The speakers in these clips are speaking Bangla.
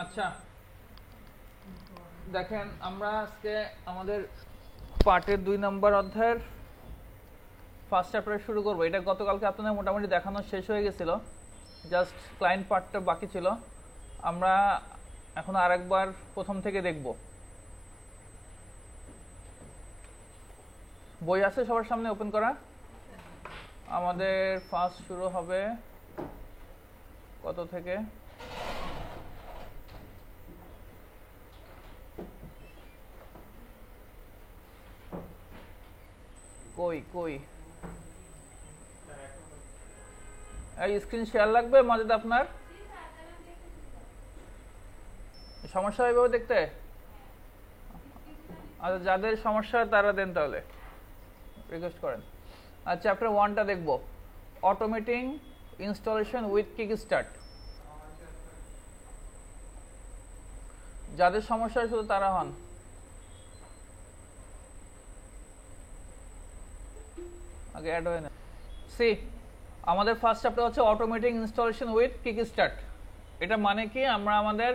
আচ্ছা দেখেন আমরা আজকে আমাদের পার্টের 2 নম্বর অধ্যায়ের ফার্স্ট চ্যাপ্টার শুরু করব। এটা গতকালকে আপনাদের মোটামুটি দেখানো শেষ হয়ে গেছিল, জাস্ট ক্লায়েন্ট পার্টটা বাকি ছিল। আমরা এখন আরেকবার প্রথম থেকে দেখব। বই আছে সবার সামনে ওপেন করা? আমাদের ফার্স্ট শুরু হবে কত থেকে? কই কই এই স্ক্রিন শেয়ার লাগবে মাঝে আপনার সমস্যা এইভাবে দেখতে? আচ্ছা, যাদের সমস্যা তারা দেন, তাহলে রিকোয়েস্ট করেন। আর চ্যাপ্টার 1টা দেখব, অটোমেটিং ইনস্টলেশন উইথ কিকস্টার্ট। যাদের সমস্যা শুধু তারা হন। আগে অ্যাড হয় না। সি, আমাদের ফার্স্ট চ্যাপ্টার হচ্ছে অটোমেটিং ইনস্টলেশন উইথ কিকস্টার্ট। এটা মানে কি, আমরা আমাদের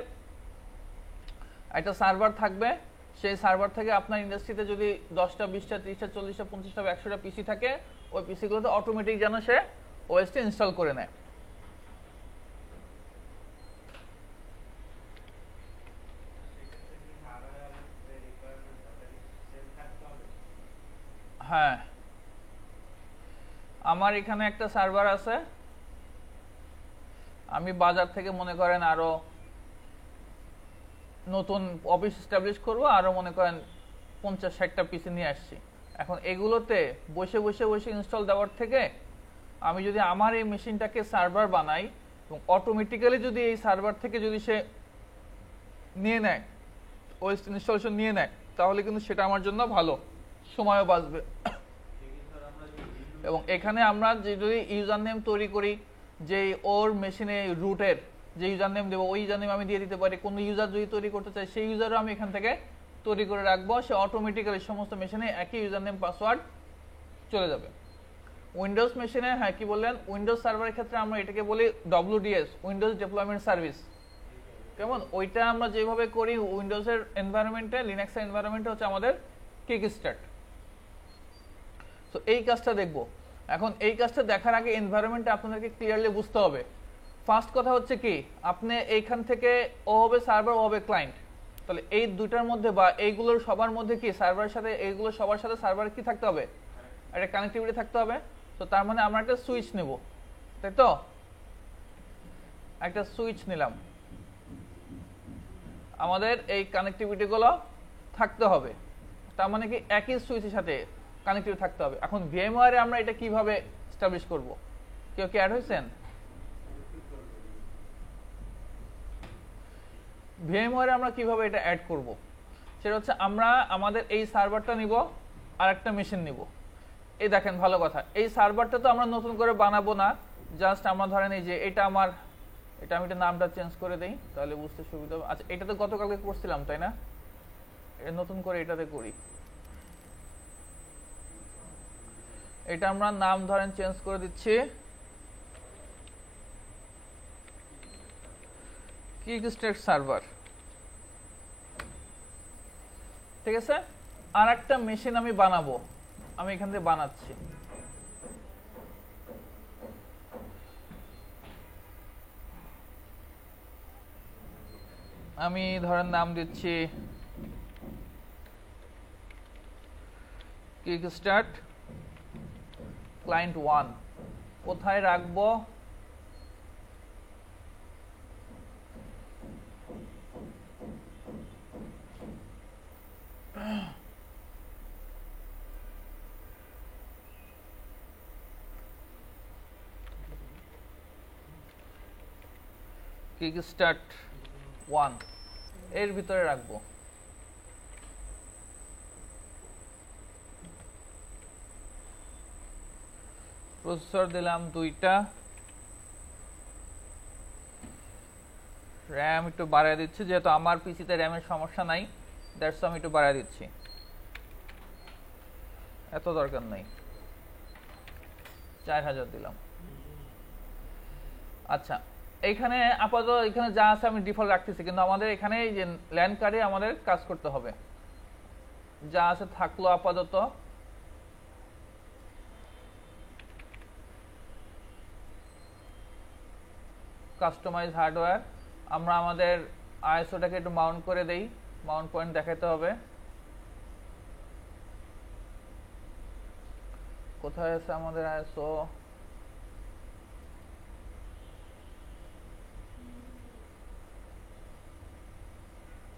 একটা সার্ভার থাকবে, সেই সার্ভার থেকে আপনার ইন্ডাস্ট্রিতে যদি 10টা 20টা 30টা 40টা 50টা 100টা পিসি থাকে, ওই পিসিগুলোতে অটোমেটিক যেন সে ওএসটি ইনস্টল করে নেয়। হ্যাঁ, আমার এখানে একটা সার্ভার আছে, আমি বাজার থেকে মনে করেন আরো নতুন অফিস এস্টাবলিশ করব, আরো মনে করেন 50-60টা পিসি নিয়ে আসছি। এখন এগুলোতে বসে বসে বসে ইনস্টল দেওয়ার থেকে আমি যদি আমার এই মেশিনটাকে সার্ভার বানাই এবং অটোমেটিক্যালি যদি এই সার্ভার থেকে যদি সে নিয়ে নেয়, ওএস ইনস্টলেশন নিয়ে নেয়, তাহলে কিন্তু সেটা আমার জন্য ভালো, সময়ও বাঁচবে। এবং এখানে আমরা যদি ইউজার নেম তৈরি করি, যে ওর মেশিনে রুটের যে ইউজার নেম দেবো, ওই ইউজার নেম আমি দিয়ে দিতে পারি। কোনো ইউজার যদি তৈরি করতে চাই, সেই ইউজারও আমি এখান থেকে তৈরি করে রাখবো, সে অটোমেটিক্যালি সমস্ত মেশিনে একই ইউজার নেম পাসওয়ার্ড চলে যাবে। উইন্ডোজ মেশিনে, হ্যাঁ কি বললেন, উইন্ডোজ সার্ভারের ক্ষেত্রে আমরা এটাকে বলি ডব্লিউডিএস, উইন্ডোজ ডেভেলপমেন্ট সার্ভিস। কেমন, ওইটা আমরা যেভাবে করি উইন্ডোজের এনভায়রনমেন্টে, লিনাক্সের এনভায়রনমেন্টে হচ্ছে আমাদের কিকস্টার্ট। তো এই কাজটা দেখব। এখন এই কাজটা দেখার আগে এনভায়রনমেন্টটা আপনাদেরকে ক্লিয়ারলি বুঝতে হবে। ফার্স্ট কথা হচ্ছে কি, আপনি এইখান থেকে ও হবে সার্ভার, ও হবে ক্লায়েন্ট। তাহলে এই দুটার মধ্যে বা এইগুলোর সবার মধ্যে কি সার্ভারের সাথে, এইগুলো সবার সাথে সার্ভারের কি থাকতে হবে, একটা কানেক্টিভিটি থাকতে হবে। তো তার মানে আমরা একটা সুইচ নেব, তাই তো? একটা সুইচ নিলাম, আমাদের এই কানেক্টিভিটিগুলো থাকতে হবে। তার মানে কি একই সুইচের সাথে কানেক্টিভ থাকতে হবে। এখন ভিএমওয়্যারে আমরা এটা কিভাবে এস্টাবলিশ করব? কেউ কি অ্যাড হয়েছেন? ভিএমওয়্যারে আমরা কিভাবে এটা অ্যাড করব, সেটা হচ্ছে আমরা আমাদের এই সার্ভারটা নিব আর একটা মেশিন নিব। এই দেখেন ভালো কথা, এই সার্ভারটা তো আমরা নতুন করে বানাবো না, জাস্ট আমরা ধরেন এই যে এটা আমার, এটা আমি এটা নামটা চেঞ্জ করে দেই তাহলে বুঝতে সুবিধা হবে। আচ্ছা, এটা তো গতকালকে করছিলাম তাই না, এটা নতুন করে এটাতে করি। এটা আমরা নাম ধরেন চেঞ্জ করে দিচ্ছি কিকস্টার্ট সার্ভার, ঠিক আছে? আর একটা মেশিন আমি বানাবো, আমি এখান থেকে বানাচ্ছি। আমি ধরেন নাম দিচ্ছি কিকস্টার্ট ক্লায়েন্ট 1। কোথায় রাখবো? কিকস্টার্ট 1 এর ভিতরে রাখবো। প্রসেসর দিলাম 2টা, র্যাম একটু বাড়ায় দিচ্ছি, যেহেতু আমার পিসিতে র্যামের সমস্যা নাই, দ্যাটস আমি একটু বাড়ায় দিচ্ছি, এত দরকার নাই, 4000 দিলাম। আচ্ছা, এইখানে আপাতত এখানে যা আছে আমি ডিফল্ট রাখতেছি, কিন্তু আমাদের এখানে এই যে ল্যান্ড কার্ডে আমাদের কাজ করতে হবে। যা আছে থাকলো আপাতত। কাস্টমাইজ হার্ডওয়্যার, আমরা আমাদের আইএসওটাকে একটু মাউন্ট করে দেই, মাউন্ট পয়েন্ট দেখাতে হবে। কোথায় আছে আমাদের আইএসও?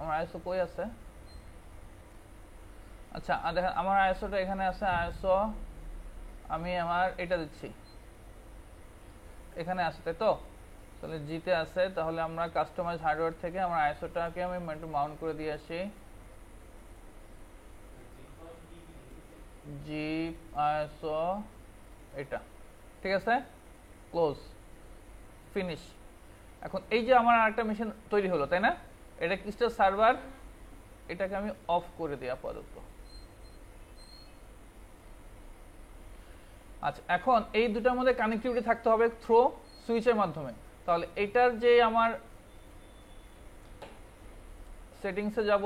আমার আইএসও কই আছে? আচ্ছা দেখেন আমার আইএসওটা এখানে আছে। আইএসও আমি আমার এটা দিচ্ছি, এখানে আছে, তাই তো? তাহলে জিতে আছে। তাহলে আমরা কাস্টমাইজ হার্ডওয়্যার থেকে আমার আইএসওটাকে আমি একটু মাউন্ট করে দিয়ে আসি। জি আইএসও এটা, ঠিক আছে, ক্লোজ, ফিনিশ। এখন এই যে আমার আরেকটা মেশিন তৈরি হলো, তাই না? এটা কিস্টার সার্ভার, এটাকে আমি অফ করে দিই আপাতত। আচ্ছা এখন এই দুটার মধ্যে কানেক্টিভিটি থাকতে হবে থ্রু সুইচের মাধ্যমে। তাহলে এটার যে আমার সেটিংসে যাব,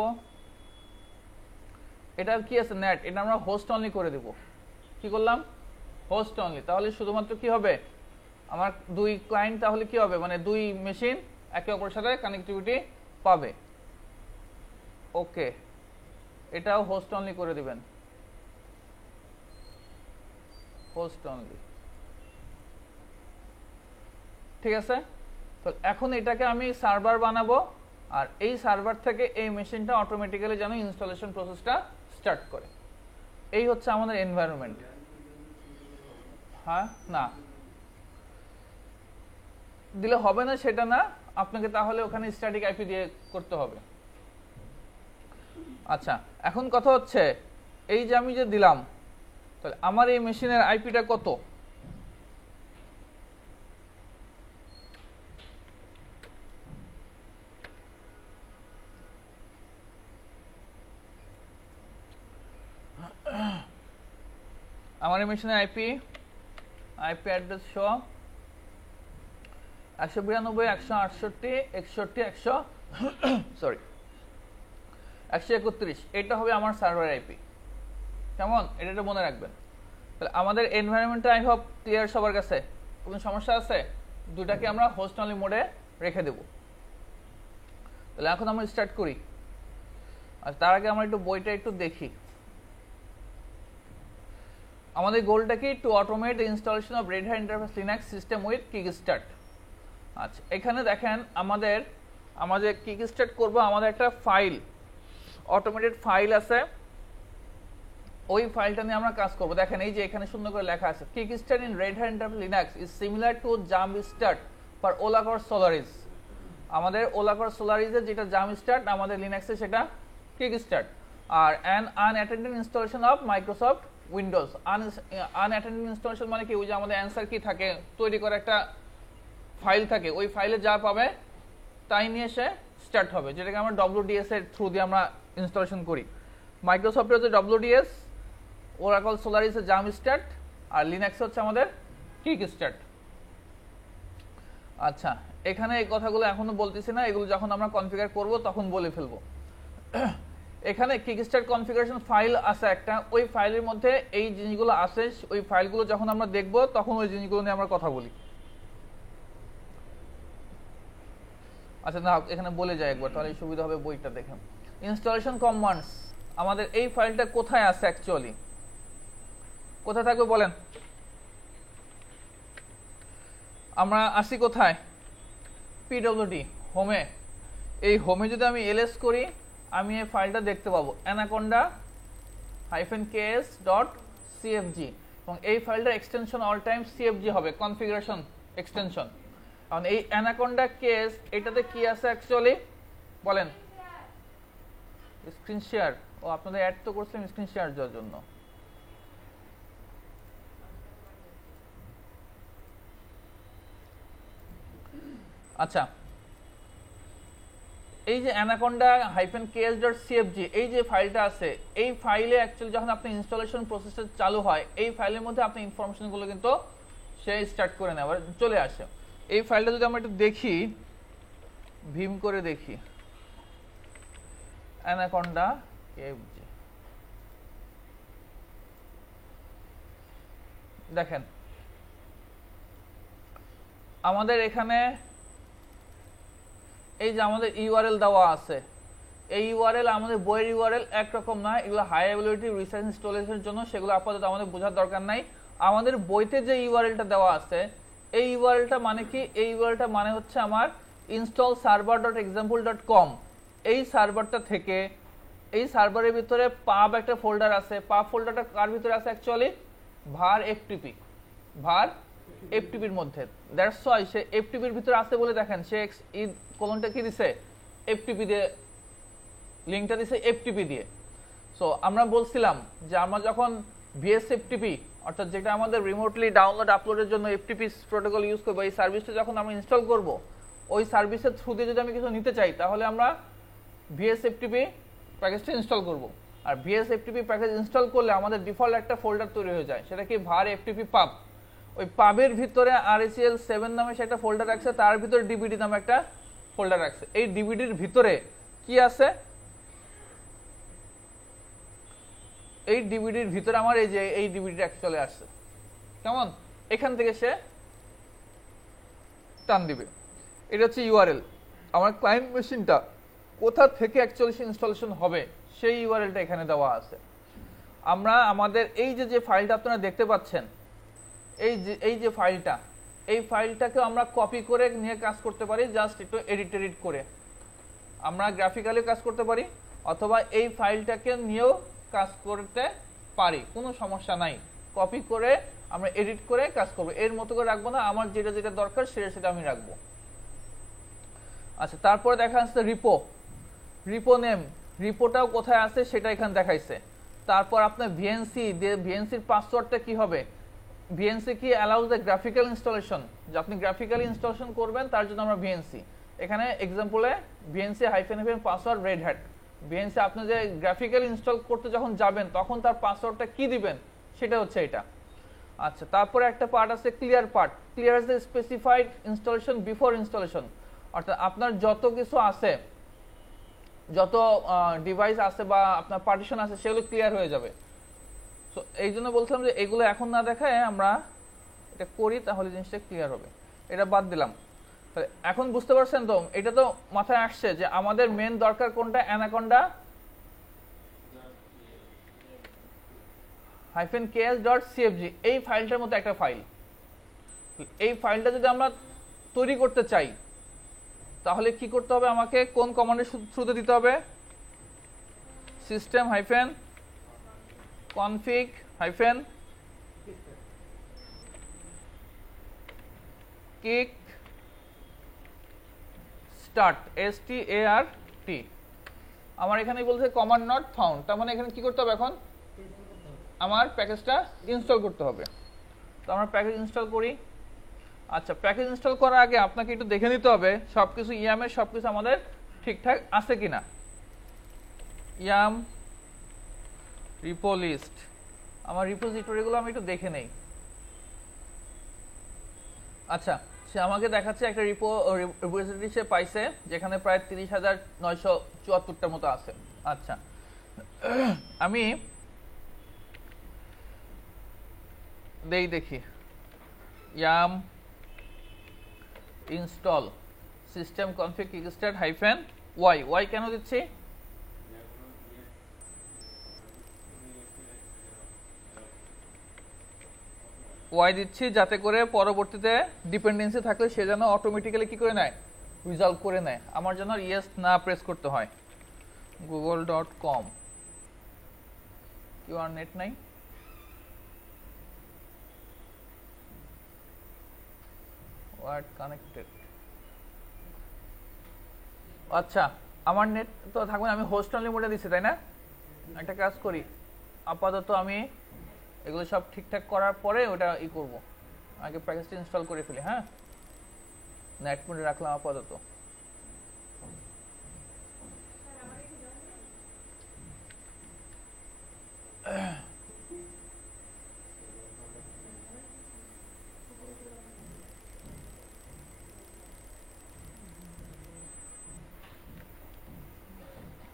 এটার কি আছে নেট, এটা আমরা হোস্ট অনলি করে দেব। কি করলাম? Host only. তাহলে শুধুমাত্র কি হবে, আমার দুই ক্লায়েন্ট তাহলে কি হবে, মানে দুই মেশিন একে অপরের সাথে কানেক্টিভিটি পাবে। ওকে, এটাও হোস্ট অনলি করে দিবেন, হোস্ট অনলি, ঠিক আছে। তো এখন এটাকে আমি সার্ভার বানাবো, আর এই সার্ভার থেকে এই মেশিনটা অটোমেটিক্যালি যেন ইনস্টলেশন প্রসেসটা স্টার্ট করে। এই হচ্ছে আমাদের এনভায়রনমেন্ট। হ্যাঁ, না দিলে হবে না সেটা না, আপনাকে তাহলে ওখানে স্ট্যাটিক আইপি দিয়ে করতে হবে। আচ্ছা এখন কথা হচ্ছে এই যে আমি যে দিলাম, তাহলে আমার এই মেশিনের আইপিটা কত? আমার এই মেশিনের আইপি অ্যাড্রেস শো 192.168.6131, এটা হবে আমার সার্ভার আইপি। কেমন? এটা মনে রাখবেন। তাহলে আমাদের এনভায়রনমেন্টটা আই হোপ ক্লিয়ার সবার কাছে। কোনো সমস্যা আছে? দুটাকে আমরা হোস্ট অনলি মোডে রেখে দেব। তাহলে এখন আমরা স্টার্ট করি। আর তার আগে আমরা একটু বইটা একটু দেখি। আমাদের গোলটা কি? To automate the installation of Red Hat interface Linux system with Kickstart. আচ্ছা এখানে দেখেন আমাদের কিকস্টার্ট করব, আমাদের একটা ফাইল, অটোমেটেড ফাইল আছে, ওই ফাইলটা নিয়ে আমরা কাজ করব। দেখেন এই যে এখানে সুন্দর করে লেখা আছে, kickstart in Red Hat interface Linux is similar to jump start for Oracle Solaris. আমাদের ওলাকর সোলারিসের যেটা জাম্প স্টার্ট, আমাদের লিনাক্সে সেটা কিকস্টার্ট। আর an unattended installation of Microsoft Windows. Unattended installation মানে কি? ওই যে আমাদের অ্যান্সার কি থাকে, তৈরি করা একটা ফাইল থাকে, ওই ফাইলে যা পাবে তাই নিয়ে সে স্টার্ট হবে, যেটাকে আমরা ডব্লিউডিএস এর থ্রু দিয়ে আমরা ইনস্টলেশন করি। মাইক্রোসফটের হচ্ছে ডব্লিউডিএস, ওরাকল সোলারিসের জাম্প স্টার্ট, আর লিনাক্স হচ্ছে আমাদের কিক স্টার্ট। আচ্ছা এখানে এই কথাগুলো এখনো বলতেছি না, এগুলো যখন আমরা কনফিগার করব তখন বলে ফেলবো। এখানে কিকস্টার্ট কনফিগারেশন ফাইল আছে একটা, ওই ফাইলের মধ্যে এই জিনিসগুলো আছে, ওই ফাইলগুলো যখন আমরা দেখব তখন ওই জিনিসগুলো নিয়ে আমরা কথা বলি। আচ্ছা না এখানে বলে যায় একবার, তাহলে সুবিধা হবে বইটা দেখেন। ইনস্টলেশন কমান্ডস, আমাদের এই ফাইলটা কোথায় আছে অ্যাকচুয়ালি? কোথায় থাকবে বলেন? আমরা আসি কোথায়? পিডব্লিউডি হোমে। এই হোমে যদি আমি এলএস করি, আমি এই ফাইলটা দেখতে পাবো, anaconda-ks.cfg, এবং এই ফাইলটার এক্সটেনশন অল টাইম cfg হবে, কনফিগারেশন এক্সটেনশন। কারণ এই অ্যানাকোন্ডা কেস, এটাতে কি আছে অ্যাকচুয়ালি বলেন? Screen share. ও আপনাদের অ্যাড তো করছিলাম স্ক্রিন শেয়ার দেওয়ার জন্য। আচ্ছা এই যে anaconda-ks.cfg এই যে ফাইলটা আছে, এই ফাইলে অ্যাকচুয়ালি যখন আপনি ইনস্টলেশন প্রসেসটা চালু হয়, এই ফাইলের মধ্যে আপনি ইনফরমেশনগুলো কিন্তু সে স্টার্ট করে নেওয়ার চলে আসে। এই ফাইলটা যদি আমরা একটু দেখি, ভিম করে দেখি, অ্যানাকন্ডা কেএফজি, দেখেন আমাদের এখানে এই যে আমাদের ইউআরএল দেওয়া আছে, এই ইউআরএল আমাদের বইয়ের ইউআরএল একরকম না, এগুলো হাই অ্যাভেলেবিলিটি রিসার্চ ইনস্টলেশনের জন্য, সেগুলো আপাতত আমাদের বোঝার দরকার নাই। আমাদের বইতে যে ইউআরএলটা দেওয়া আছে, এই ইউআরএলটা মানে কি? এই ইউআরএলটা মানে হচ্ছে আমার install server.example.com। এই সার্ভারটা থেকে, এই সার্ভারের ভিতরে পাব একটা ফোল্ডার আছে, পাব ফোল্ডারটা কার ভিতরে আছে অ্যাকচুয়ালি? var ftp, var ftpর মধ্যে। দ্যাটস ওয়াই সে ftpর ভিতরে আছে বলে দেখেন সে কোলনটা কি দিছে, ftp দিয়ে লিংকটা দিছে, ftp দিয়ে। সো আমরা বলছিলাম যে আমরা যখন vsftp অর্থাৎ যেটা আমাদের রিমোটলি ডাউনলোড আপলোডের জন্য ftp প্রোটোকল ইউজ করব, এই সার্ভিসটা যখন আমরা ইনস্টল করব, ওই সার্ভিসের থ্রু দিয়ে যদি আমি কিছু নিতে চাই তাহলে আমরা vsftp প্যাকেজটা ইনস্টল করব। আর vsftp প্যাকেজ ইনস্টল করলে আমাদের ডিফল্ট একটা ফোল্ডার তৈরি হয়ে যায়, সেটা কি var ftp pub। ওই পাবের ভিতরে RHEL7 নামে সে একটা ফোল্ডার রাখছে, তার ভিতরে dvd নামে একটা ফোল্ডার রাখছে। এই ডিভিডির ভিতরে কি আছে? এই ডিভিডির ভিতরে আমার এই যে এই ডিভিডিটা চলে আসছে, কেমন? এখান থেকে সে টান দিবে। এটা হচ্ছে ইউআরএল। আমার ক্লায়েন্ট মেশিনটা কোথা থেকে অ্যাকচুয়ালি ইনস্টলেশন হবে সেই ইউআরএলটা এখানে দেওয়া আছে। আমরা আমাদের এই যে ফাইলটা আপনারা দেখতে পাচ্ছেন, এই যে ফাইলটা, এই ফাইলটাকে আমরা কপি করে নিয়ে কাজ করতে পারি, জাস্ট একটু এডিট করে আমরা গ্রাফিক্যালি কাজ করতে পারি, অথবা এই ফাইলটাকে নিয়েও কাজ করতে পারি, কোনো সমস্যা নাই। কপি করে আমরা এডিট করে কাজ করব, এর মতো করে রাখবো না, আমার যেটা যেটা দরকার সেটা আমি রাখবো। আচ্ছা, তারপরে দেখা যাচ্ছে রিপো নেম, রিপোটাও কোথায় আছে সেটা এখানে দেখাইছে। তারপর আপনার ভিএনসির পাসওয়ার্ডটা কি হবে? ভিএনসি কি অ্যালাউজ দ্য গ্রাফিক্যাল ইনস্টলেশন, যে আপনি গ্রাফিক্যালি ইনস্টলেশন করবেন তার জন্য আমরা ভিএনসি, এখানে এক্সাম্পলে VNC -n password Red Hat. VNC আপনি যে গ্রাফিক্যালি ইনস্টল করতে যখন যাবেন তখন তার পাসওয়ার্ডটা কি দিবেন সেটা হচ্ছে এটা। আচ্ছা, তারপরে একটা পার্ট আছে clear part, clear the specified installation before installation, অর্থাৎ আপনার যত কিছু আছে, যত ডিভাইস আছে বা আপনার পার্টিশন আছে সেগুলো ক্লিয়ার হয়ে যাবে। সো এই জন্য বলছিলাম যে এগুলো এখন না দেখায় আমরা এটা করি, তাহলে জিনিসটা ক্লিয়ার হবে। এটা বাদ দিলাম। তাহলে এখন বুঝতে পারছেন তো, এটা তো মাথায় আসছে যে আমাদের মেন দরকার কোনটা? অ্যানাকন্ডা -ks.cfg, এই ফাইলটার মতো একটা ফাইল। এই ফাইলটা যদি আমরা তৈরি করতে চাই তাহলে কি করতে হবে? আমাকে কোন কমান্ডের থ্রুতে দিতে হবে? system config kick start start। আমার এখানে বলছে কমান্ড নট ফাউন্ড, তার মানে এখানে কি করতে হবে? এখন আমার প্যাকেজটা ইনস্টল করতে হবে। তো আমরা প্যাকেজ ইনস্টল করি। আচ্ছা, প্যাকেজ ইনস্টল করার আগে আপনাকে একটু দেখে নিতে হবে সবকিছু ইয়ামের সবকিছু আমাদের ঠিকঠাক আছে কিনা। ইয়াম রিপো লিস্ট, আমার রিপোজিটরিগুলো আমি একটু দেখে নেই। আচ্ছা, সে আমাকে দেখাচ্ছে একটা রিপোজিটরি সে পাইছে যেখানে প্রায় 30,974টার মতো আছে। আচ্ছা, আমি দেখি yum install system config kickstart -y কেন দিচ্ছি? y দিচ্ছি যাতে করে পরবর্তীতে ডিপেন্ডেন্সি থাকলে সে যেন অটোমেটিক্যালি কি করে নেয়, রিজলভ করে নেয়, আমার যেন ইয়েস না প্রেস করতে হয়। google.com কি আর নেট নাই? Wired connected. আচ্ছা, আমার নেট তো থাকবে না, আমি হোস্ট অনলি মোডে দিচ্ছি, তাই না? একটা কাজ করি, আপাতত আমি এগুলো সব ঠিকঠাক করার পরে ওটা করব, আগে প্যাকেজটা ইনস্টল করে ফেলি। হ্যাঁ, নেট মোডে রাখলাম আপাতত।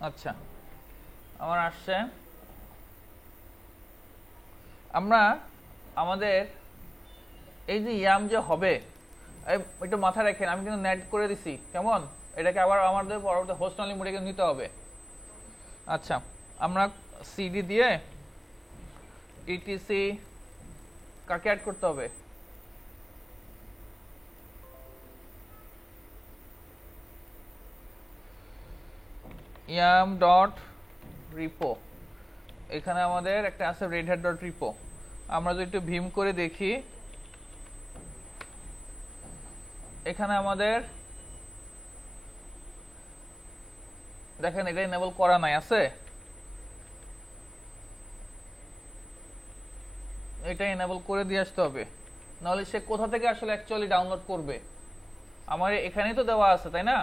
আচ্ছা আমার আসছে। আমরা আমাদের এই যে ইয়াম যে হবে এটা মাথায় রাখেন, আমি কিন্তু নেট করে দিছি, কেমন? এটাকে আবার আমাদের পরবর্তী হোস্ট অনলি মোডে নিতে হবে। আচ্ছা আমরা সিডি দিয়ে ইটিসি কাকে অ্যাড করতে হবে? ইয়াম ডট রিপো, এখানে আমাদের একটা আছে রেডহ্যাট ডট রিপো। আমরা যদি একটু ভিম করে দেখি, এখানে আমাদের দেখেন এটা এনেবল করা নাই, আছে? এটা এনেবল করে দিয়ে আসতে হবে, নাহলে সে কোথা থেকে আসলে অ্যাকচুয়ালি ডাউনলোড করবে? আমার এখানেই তো দেওয়া আছে, তাই না?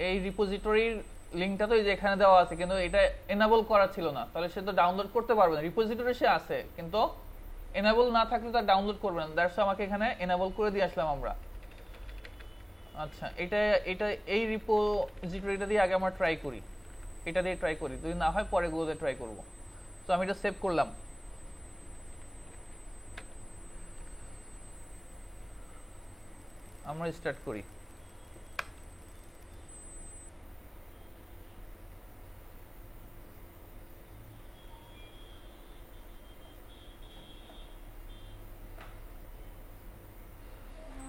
এই রিপোজিটরির লিঙ্কটা তো এই যে এখানে দেওয়া আছে, কিন্তু এটা এনেবল করা ছিল না, তাহলে সে তো ডাউনলোড করতে পারবে না। রিপোজিটরি সে আছে, কিন্তু এনেবল না থাকলে তার ডাউনলোড করবে না। দ্যাটস আমাকে এখানে এনেবল করে দিয়ে আসলাম আমরা। আচ্ছা এটা এটা এই রিপোজিটরিটা দিয়ে আগে আমরা ট্রাই করি, এটা দিয়ে ট্রাই করি, যদি না হয় পরে গুলোতে ট্রাই করব। তো আমি এটা সেভ করলাম। আমরা স্টার্ট করি।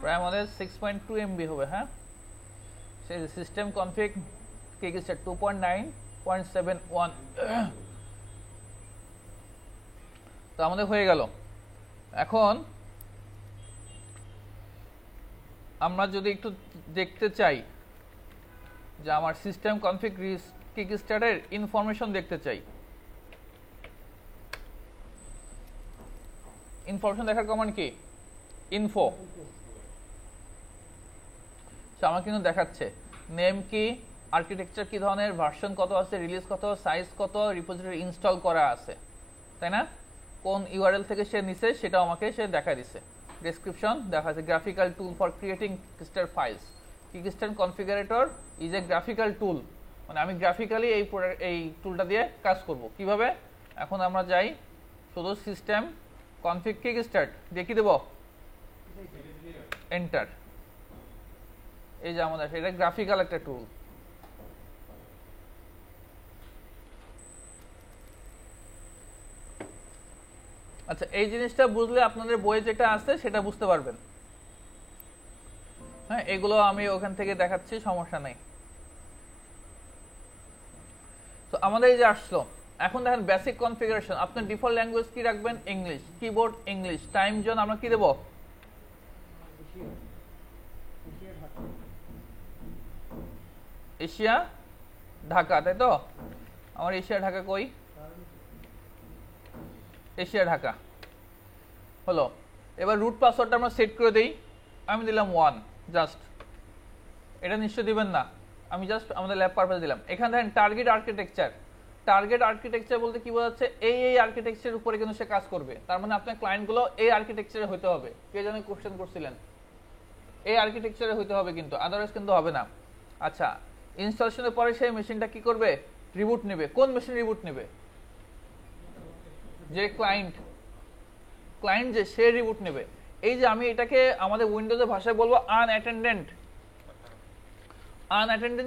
প্রায় আমাদের 6.2 MB হবে। হ্যাঁ, সেই সিস্টেম কনফিগ কিকস্টার্ট 2.9.71 তো আমাদের হয়ে গেল। এখন আমরা যদি একটু দেখতে চাই যে আমার সিস্টেম কনফিগ কিকস্টার্টের ইনফরমেশন দেখতে চাই, ইনফরমেশন দেখার কমান্ড কি? ইনফো। আমার কিন্তু দেখাচ্ছে নেম কি, আর্কিটেকচার কি ধরনের, ভার্সন কত আছে, রিলিজ কত, সাইজ কত, রিপোজিটরি ইনস্টল করা আছে, তাই না? কোন ইউআরএল থেকে সে নিছে সেটাও আমাকে সে দেখা দিছে। ডেসক্রিপশন দেখা যাচ্ছে graphical tool for creating kickstart files. Kickstart configurator is a graphical tool, মানে আমি গ্রাফিক্যালি এই টুলটা দিয়ে কাজ করব। কিভাবে? এখন আমরা যাই শুধু সিস্টেম কনফিগ কিকস্টার্ট দিয়ে কি দেব? এন্টার। এই যে আমাদের এটা গ্রাফিক্যাল একটা টুল। আচ্ছা এই জিনিসটা বুঝলে আপনাদের বইয়ে যেটা আছে সেটা বুঝতে পারবেন। হ্যাঁ, এগুলো আমি ওখান থেকে দেখাচ্ছি, সমস্যা নেই। তো আমাদের এই যে আসলো, এখন দেখেন বেসিক কনফিগারেশন। আপনার ডিফল্ট ল্যাঙ্গুয়েজ কি রাখবেন? English. Keyboard English. Time zone আমরা কি দেব? এশিয়া ঢাকা, তাই তো? আমার এশিয়া ঢাকা কই? এশিয়া ঢাকা হলো। এবার রুট পাসওয়ার্ডটা আমরা সেট করে দেই। আমি দিলাম 1 জাস্ট। এটা নিশ্চয় দিবেন না, আমি জাস্ট আমাদের ল্যাব পারপাস দিলাম। এখানে দেখেন টার্গেট আর্কিটেকচার। টার্গেট আর্কিটেকচার বলতে কি বোঝাচ্ছে? এই আর্কিটেকচারের উপরে কিন্তু সে কাজ করবে। তার মানে আপনার ক্লায়েন্টগুলো এই আর্কিটেকচারে হতে হবে। কে জানে কোশ্চেন করছিলেন? এই আর্কিটেকচারে হতে হবে, কিন্তু আদারওয়াইজ কিন্তু হবে না। আচ্ছা, ইনস্টলেশনের পরে সেই মেশিনটা কি করবে? রিবুট নেবে। কোন মেশিন রিবুট নেবে? যে ক্লায়েন্ট যে সে রিবুট নেবে। এই যে আমি এটাকে আমাদের উইন্ডোজের ভাষায় বলবো আনঅ্যাটেন্ডেন্ট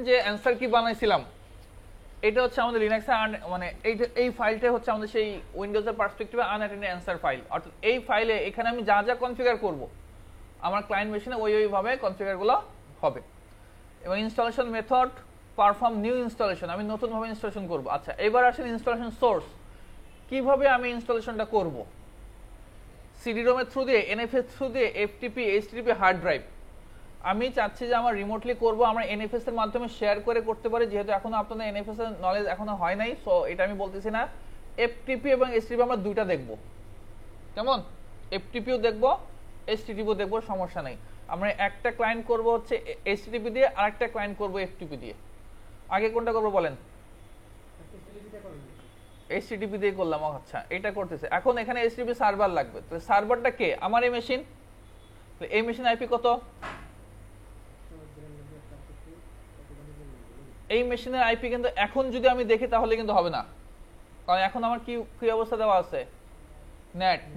যে অ্যান্সার কি বানাইছিলাম, এটা হচ্ছে আমাদের লিনাক্সে মানে এই ফাইলটা হচ্ছে আমাদের সেই উইন্ডোজের পার্সপেক্টিভে আনঅ্যাটেন্ডেড অ্যান্সার ফাইল। অর্থাৎ এই ফাইলে এখানে আমি যা যা কনফিগার করব আমার ক্লায়েন্ট মেশিনে ওইভাবে কনফিগারগুলো হবে। এবং installation method perform new installation, আমি নতুনভাবে ইনস্টলেশন করব। আচ্ছা এবার আসেন ইনস্টলেশন সোর্স। কিভাবে আমি ইনস্টলেশনটা করব? সিডি রোমের থ্রু দিয়ে, এনএফএস থ্রু দিয়ে, এফটিপি, এইচটিটিপি, হার্ড ড্রাইভ। আমি চাচ্ছি যে আমার রিমোটলি করব, আমরা এনএফএস এর মাধ্যমে শেয়ার করে করতে পারি, যেহেতু এখনো আপনাদের এনএফএস এর নলেজ এখনো হয় নাই, সো এটা আমি বলতেছি না। এফটিপি এবং এইচটিটিপি আমরা দুইটা দেখব, কেমন? এফটিপিও দেখব, এইচটিটিপিও দেখব, সমস্যা নেই। আমরা একটা ক্লায়েন্ট করব হচ্ছে এইচটিটিপি দিয়ে, আর একটা ক্লায়েন্ট করব এফটিপি দিয়ে। আগে কোনটা করব বলেন? এইচটিটিপি দিয়ে করলাম। আচ্ছা এটা করতেছে। এখন এখানে এইচটিটিপি সার্ভার লাগবে। তো সার্ভারটা কে? আমার এই মেশিন। এই মেশিন আইপি কত? এই মেশিনের আইপি কিন্তু এখন যদি আমি দেখি তাহলে কিন্তু হবে না, কারণ এখন আমার কি কি অবস্থা দেওয়া আছে,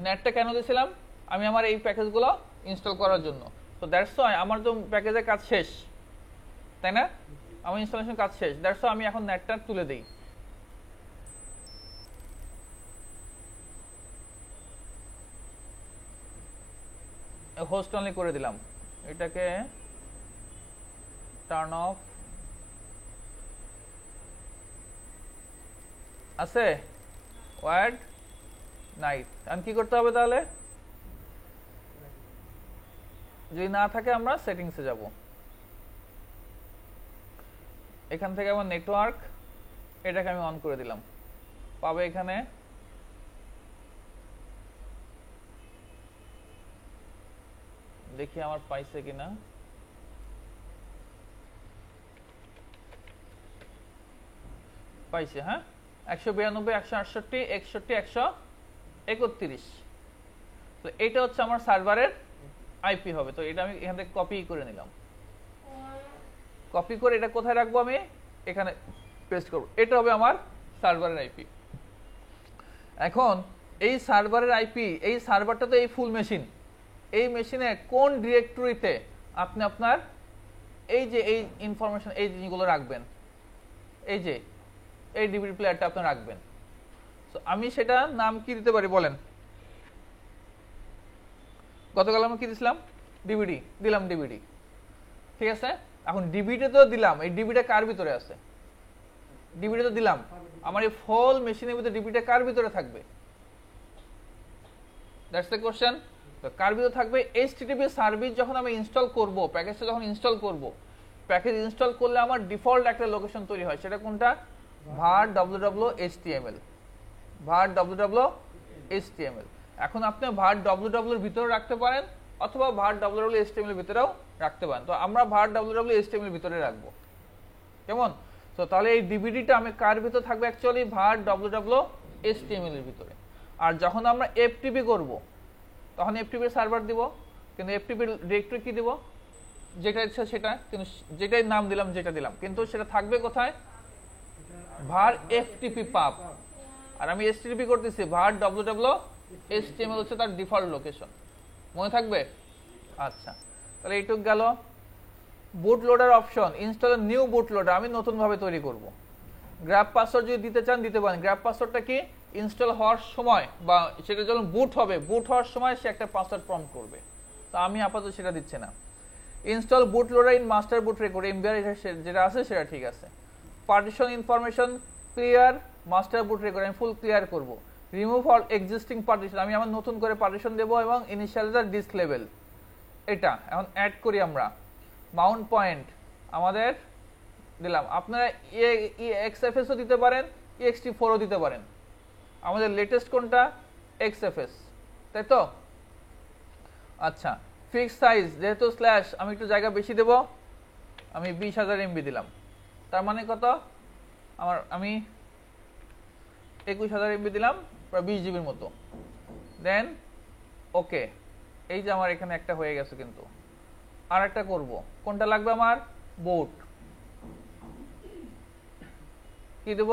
নেটটা কেন দিয়েছিলাম, আমি আমার এই প্যাকেজগুলো ইনস্টল করার জন্য। তো দ্যাটস ওয়াই আমার তো প্যাকেজের কাজ শেষ, তাই না, আমার ইনস্টলেশন কাজ শেষ, দ্যাটস ওয়াই আমি এখন নেটটা তুলে দিই। হোস্ট অনলি করে দিলাম, এটাকে টার্ন অফ আছে, ওয়ার্ড নাইট। আমি কি করতে হবে তাহলে, যদি না থাকে আমরা সেটিংসে যাব, এখান থেকে আমার নেটওয়ার্ক এটাকে আমি অন করে দিলাম, পাবে এখানে দেখি আমার পাইছে কিনা, পাইছে, হ্যাঁ 192 168 61 131। তো এটা হচ্ছে আমার সার্ভারের আইপি হবে। তো এটা আমি এখান থেকে কপি করে নিলাম, কপি করে এটা কোথায় রাখবো, আমি এখানে পেস্ট করব, এটা হবে আমার সার্ভারের আইপি। এখন এই সার্ভারের আইপি, এই সার্ভারটা তো এই ফুল মেশিন, এই মেশিনে কোন ডিরেক্টরিতে আপনি আপনার এই যে এই ইনফরমেশন এই জিনিসগুলো রাখবেন, এই যে এই ডিভিডি প্লেয়ারটা আপনি রাখবেন। তো আমি সেটা নাম কি দিতে পারি বলেন, গতকাল আমি কি দিছিলাম, ডিভিডি দিলাম, ডিভিডি ঠিক আছে। এখন ডিভিডি তো দিলাম, এই ডিভিডিটা কার ভিতরে আছে, ডিভিডি তো দিলাম, আমার এই ফুল মেশিনের ভিতরে ডিভিডিটা কার ভিতরে থাকবে, দ্যাটস দ্য কোশ্চেন। তো কার ভিতরে থাকবে, এইচটিটিপি সার্ভিস যখন আমি ইনস্টল করব, প্যাকেজটা যখন ইনস্টল করব, প্যাকেজ ইনস্টল করলে আমার ডিফল্ট একটা লোকেশন তৈরি হয়, সেটা কোনটা, var www.html, var www.html। এখন আপনি var www এর ভিতরে রাখতে পারেন অথবা var www.html এর ভিতরেও রাখতে পারেন। তো আমরা var www.html এর ভিতরে রাখবো, কেমন। তো তাহলে এই ডিভিডিটা আমি কার ভিতরে থাকবে, অ্যাকচুয়ালি var www.html এর ভিতরে। আর যখন আমরা এফটিপি করব তখন এফটিপি এর সার্ভার দিব, কিন্তু এফটিপি এর ডিরেক্টরি কি দিব, যেটা ইচ্ছা সেটা, কিন্তু যেটাই নাম দিলাম যেটা দিলাম, কিন্তু সেটা থাকবে কোথায়, var ftp pub। আর আমি http করতেছি, var www.html হচ্ছে তার ডিফল্ট লোকেশন, মনে থাকবে। আচ্ছা, তাহলে এইটুক গেল। বুট লোডার অপশন, ইনস্টল নিউ বুট লোডার, আমি নতুন ভাবে তৈরি করব। গ্র্যাব পাসওয়ার্ড যদি দিতে চান দিতে পারেন। গ্র্যাব পাসওয়ার্ডটা কি, ইনস্টল হওয়ার সময় বা সেটা যখন বুট হবে, বুট হওয়ার সময় সে একটা পাসওয়ার্ড প্রম্পট করবে, তো আমি আপাতত সেটা দিচ্ছি না। Install boot loader in master boot record, MBR যেটা আছে সেটা ঠিক আছে। পার্টিশন ইনফরমেশন ক্লিয়ার, মাস্টার বুট রেকর্ড আমি ফুল ক্লিয়ার করব। রিমুভ অল এক্সিস্টিং পার্টিশন, আমি আমার নতুন করে পার্টিশন দেবো, এবং ইনিশিয়ালাইজার ডিস্ক লেভেল এটা এখন অ্যাড করি আমরা। মাউন্ট পয়েন্ট আমাদের দিলাম, আপনারা এক্সএফএসও দিতে পারেন, ext4ও দিতে পারেন। আমাদের লেটেস্ট কোনটা, এক্সএফএস, তাই তো। আচ্ছা, ফিক্স সাইজ, যেহেতু স্ল্যাশ আমি একটু জায়গা বেশি দেব, আমি 20,000 MB দিলাম, তার মানে কত, আমি 21,000 MB দিলাম, প্রায় 20 জিবির মতো। দেন ওকে, এই যে আমার এখানে একটা হয়ে গেছে, কিন্তু আর একটা করবো, কোনটা লাগবে আমার, বুট কি দেব,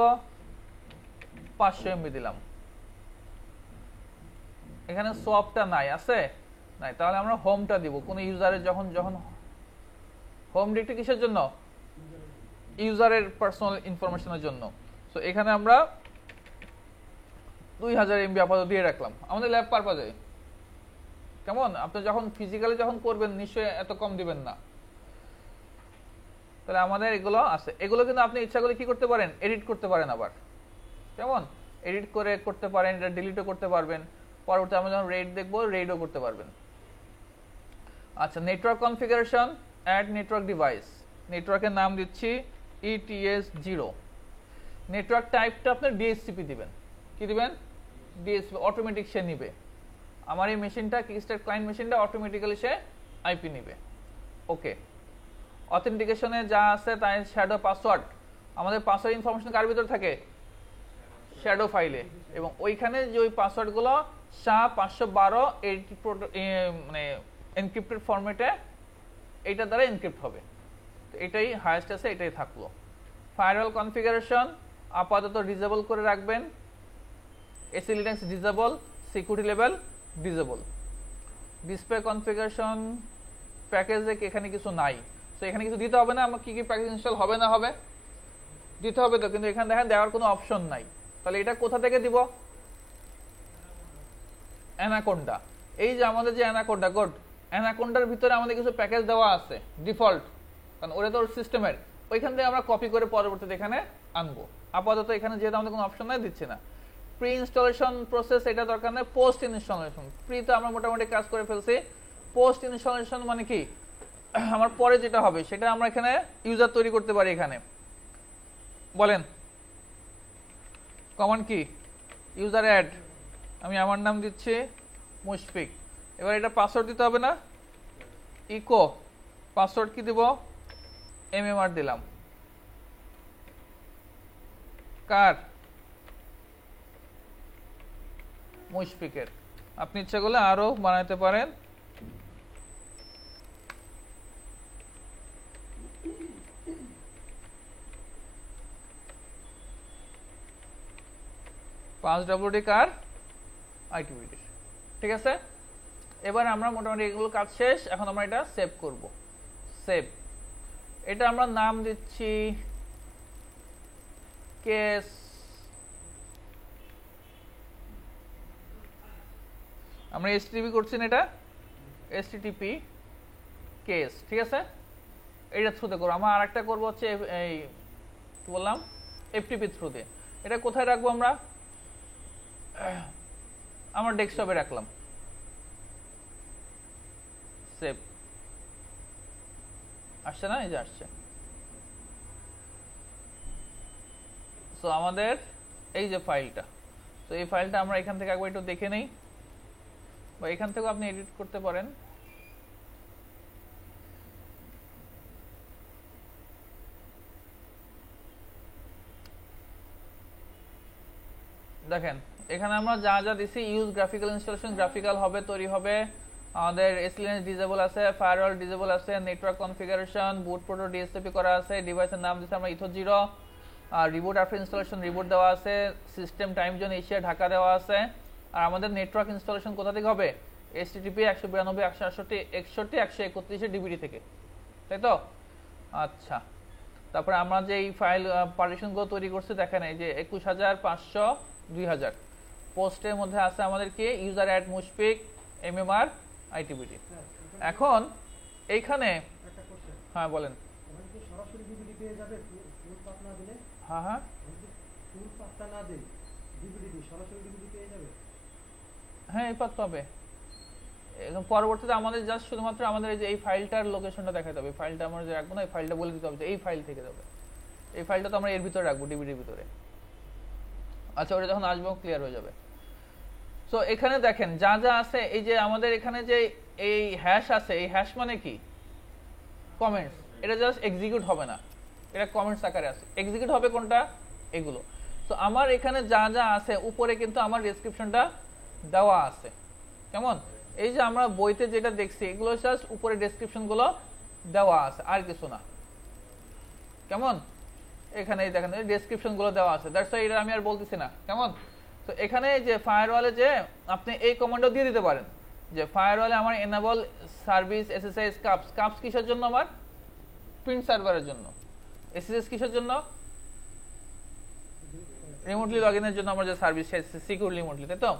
500 MB দিলাম। এখানে সোয়াপটা নাই, আছে নাই, তাহলে আমরা হোমটা দিব। কোন ইউজারের যখন হোম ডিরেক্টরি কিসের জন্য, ইউজারের পার্সোনাল ইনফরমেশনের জন্য। সো এখানে আমরা 2000 MB আপাতত দিয়ে রাখলাম আমাদের ল্যাব পারপাজে, কেমন। আপনি যখন ফিজিক্যালি যখন করবেন নিশ্চয়ই এত কম দিবেন না। তাহলে আমাদের এগুলো আছে, এগুলো কিন্তু আপনি ইচ্ছা করলে কি করতে পারেন, এডিট করতে পারেন, আবার কেমন এডিট করে করতে পারেন, এটা ডিলিটও করতে পারবেন। পরবর্তী আমরা যখন রেড দেখবো, রেডও করতে পারবেন। আচ্ছা, network configuration, add network device, নেটওয়ার্কের নাম দিচ্ছি ETS0। নেটওয়ার্ক টাইপটা আপনার ডিএসসিপি দিবেন, কি দিবেন, ডিএসসিপি, অটোমেটিক সে নিবে। আমার এই মেশিনটা কিকস্টার্ট ক্লায়েন্ট মেশিনটা অটোমেটিক্যালি সে আইপি নিবে। ওকে, অথেন্টিকেশনে যা আছে তাই শ্যাডো পাসওয়ার্ড, আমাদের পাসওয়ার্ড ইনফরমেশন কার ভিতরে থাকে, শ্যাডো ফাইলে, এবং ওইখানে যে ওই পাসওয়ার্ডগুলো SHA-512 মানে এনক্রিপ্টেড ফরম্যাটে এইটা দ্বারা এনক্রিপ্ট হবে। তো এটাই হাইয়েস্ট আছে, এটাই থাকলো। ফায়ারওয়াল কনফিগারেশন আপাতত ডিসেবল করে রাখবেন, AC Linux disable, security level disable. Display configuration প্যাকেজে এখানে কিছু নাই, তো এখানে কিছু দিতে হবে না। আমার কি কি প্যাকেজ ইনস্টল হবে না হবে দিতে হবে তো, কিন্তু এখানে দেখেন দেওয়ার কোনো অপশন নাই। তাহলে এটা কোথা থেকে দিব? অ্যানাকোন্ডা। এই যে আমাদের যে অ্যানাকোন্ডা কোড, অ্যানাকোন্ডার ভিতরে আমাদের কিছু প্যাকেজ দেওয়া আছে ডিফল্ট, কারণ ওটা তো সিস্টেমের, ওইখান থেকে আমরা কপি করে পরবর্তীতে এখানে আনবো। আপাতত এখানে যেহেতু আমাদের কোনো অপশন নাই দিচ্ছি না। প্রি ইনস্টলেশন প্রসেস এটা দরকার নেই, পোস্ট ইনস্টলেশন। প্রি তো আমরা মোটামুটি কাজ করে ফেলছি, পোস্ট ইনস্টলেশন মানে কি আমার পরে যেটা হবে সেটা আমরা এখানে ইউজার তৈরি করতে পারি। এখানে বলেন কমান্ড কি? ইউজার অ্যাড, আমি আমার নাম দিচ্ছি মুশফিক। এবার এটা পাসওয়ার্ড দিতে হবে না? ইকো পাসওয়ার্ড কি দিব? এমএমআর দিলাম। কার? মুশফিকের। আপনি ইচ্ছা করলে আরো বানাইতে পারেন। পাসওয়ার্ড কার? আইটিভিটি। ঠিক আছে, এবার আমরা মোটামুটি এগুলো কাজ শেষ। এখন আমরা এটা সেভ করব। সেভ, এটা আমরা নাম দিচ্ছি কেস। আমরা এসটিপি করছি না, এটা এসটিটিপি কেস। ঠিক আছে, এটা থ্রুতে করবো। আমরা আরেকটা করবো হচ্ছে এই কি বললাম, এফটিপি থ্রুতে। এটা কোথায় রাখবো আমরা? আমার ডেস্কটপে রাখলাম। সেভ আসছে না? এই যে আসছে। সো আমাদের এই যে ফাইলটা, তো এই ফাইলটা আমরা এখান থেকে একবার একটু দেখে নেই, বা এখান থেকেও আপনি এডিট করতে পারেন। দেখেন এখানে আমরা যা যা দিছি, ইউজ গ্রাফিক্যাল ইনস্টলেশন, গ্রাফিক্যাল হবে, তৈরি হবে। আমাদের এসএলএন ডিসেবল আছে, ফায়ারওয়াল ডিসেবল আছে, নেটওয়ার্ক কনফিগারেশন, বুট প্রোটো ডিএসসিপি করা আছে, ডিভাইসের নাম দিছি আমরা ইথো0, আর রিবুট আফটার ইনস্টলেশন রিবুট দেওয়া আছে, system time zone Asia Dhaka দেওয়া আছে। আর আমাদের নেটওয়ার্ক ইনস্টলেশন কোথা থেকে হবে? এইচটিটিপি 192.168.131 ডিবিডি থেকে, তাই তো? আচ্ছা, তারপরে আমরা যে এই ফাইল পার্টিশনগুলো তৈরি করছি দেখেন, এই যে 21,500 2000 পোস্টের মধ্যে আছে আমাদের কি ইউজার অ্যাড মুশফিক, এমএমআর, আইটিবিটি। এখন এইখানে হ্যাঁ বলেন। সরাসরি ডিবিডি পেয়ে যাবে ফুল পাত না দিলে? হ্যাঁ হ্যাঁ, ফুল পাতটা না দিলে ডিবিডি সরাসরি ডিবিডি পেয়ে যাবে? হ্যাঁ এই পাত পাবে। এখন পরবর্তীতে আমাদের জাস্ট শুধুমাত্র আমাদের এই যে এই ফাইলটার লোকেশনটা দেখাতে হবে। ফাইলটা আমরা যে রাখবো না, এই ফাইলটা বলে দিতে হবে যে এই ফাইল থেকে যাবে। এই ফাইলটা তো আমরা এর ভিতরে রাখবো, ডিবিডির ভিতরে। আচ্ছা, ওটা যখন আসবো ক্লিয়ার হয়ে যাবে। সো এখানে দেখেন যা যা আছে, এই যে আমাদের এখানে যে এই হ্যাশ আছে, এই হ্যাশ মানে কি? কমেন্টস। এটা জাস্ট এক্সিকিউট হবে না, এটা কমেন্টস আকারে আছে। এক্সিকিউট হবে কোনটা? এগুলো। তো আমার এখানে যা যা আছে উপরে কিন্তু আমার ডেসক্রিপশনটা দেওয়া আছে। কেমন? এই যে আমরা বইতে যেটা দেখছি এগুলো জাস্ট উপরে ডেসক্রিপশনগুলো দেওয়া আছে, আর কিছু না। কেমন? এখানে দেখেন ডেসক্রিপশনগুলো দেওয়া আছে, দ্যাটস ওয়াই এটা আমি আর বলতেছি না। কেমন? তো এখানে যে ফায়ারওয়ালে যে আপনি এই কমান্ডও দিয়ে দিতে পারেন যে ফায়ারওয়ালে আমার enable service SSS cups. Cups কিসের জন্য? আমার প্রিন্ট সার্ভারের জন্য। এসএসএস কিসের জন্য? রিমোটলি লগইনের জন্য আমার যে সার্ভিস সিকিউর রিমোটলি, তাই তো?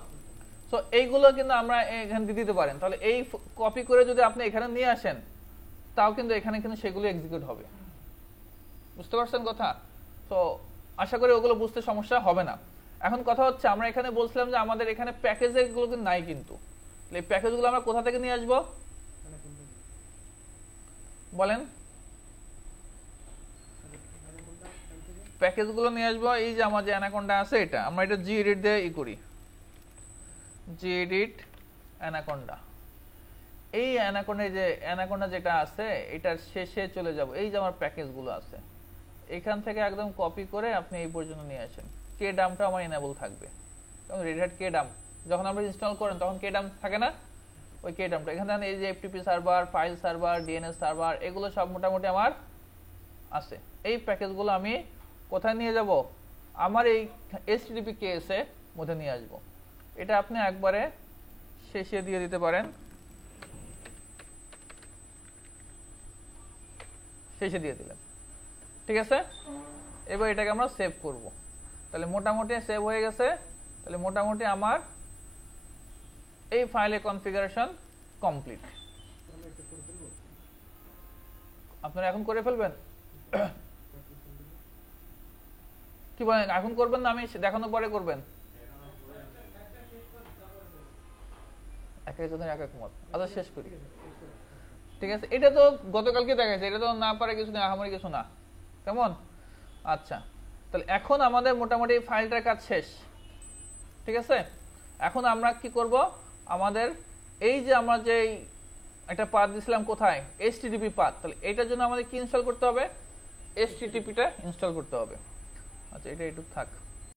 সো এইগুলো কিন্তু আমরা এখানে দিয়ে দিতে পারেন। তাহলে এই কপি করে যদি আপনি এখানে নিয়ে আসেন, তাও কিন্তু এখানে কিন্তু সেগুলো এক্সিকিউট হবে। বুঝতে পারছেন কথা? তো আশা করি ওগুলো বুঝতে সমস্যা হবে না। এখন কথা হচ্ছে, আমরা এখানে বলছিলাম যে আমাদের এখানে প্যাকেজগুলো কিন্তু নাই, কিন্তু এই প্যাকেজগুলো আমরা কোথা থেকে নিয়ে আসবো বলেন? প্যাকেজগুলো নিয়ে আসবো এই যে আমার যে অ্যানাকোন্ডা আছে, এটা আমরা এটা gedit দিয়ে করি, gedit অ্যানাকোন্ডা। এই অ্যানাকোন্ডা যে অ্যানাকোন্ডা যেটা আছে এটার শেষে চলে যাব, এই যে আমার প্যাকেজগুলো আছে এখান থেকে একদম কপি করে আপনি এই পর্যন্ত নিয়ে আসেন। কে ডামটা আমার এনেবল থাকবে, কারণ রেড হ্যাট কে ডাম যখন আমরা ইনস্টল করেন তখন কে ডাম থাকে না, ওই কে ডামটা এখানে এই যে FTP server, file server, DNS server, এগুলো সব মোটামুটি আমার আছে। এই প্যাকেজগুলো আমি কোথায় নিয়ে যাব, আমার এই HTTP কেসে মধ্যে নিয়ে আসব। এটা আপনি একবারে শেষে দিয়ে দিতে পারেন, শেষে দিয়ে দিলেন, ঠিক আছে। এবার এটাকে আমরা সেভ করব। তাহলে মোটামুটি সেভ হয়ে গেছে। তাহলে মোটামুটি আমার এই ফাইলে কনফিগারেশন কমপ্লিট। আপনারা এখন করে ফেলবেন কি বলেন, এখন করবেন না আমি দেখানোর পরে করবেন? এক একজনের এক এক মত। আচ্ছা শেষ করি, ঠিক আছে। এটা তো গতকালকে দেখাইছে, এটা তো না পারে কিছু না, আমার কিছু না, কেমন? আচ্ছা, তাহলে এখন আমাদের মোটামুটি ফাইলটার কাজ শেষ, ঠিক আছে। এখন আমরা কি করব, আমাদের এই যে আমরা যে একটা পাথ দিছিলাম কোথায়, HTTP পাথ, তাহলে এটার জন্য আমাদের কি ইনস্টল করতে হবে, HTTP টা ইনস্টল করতে হবে। আচ্ছা, এটা একটু থাক।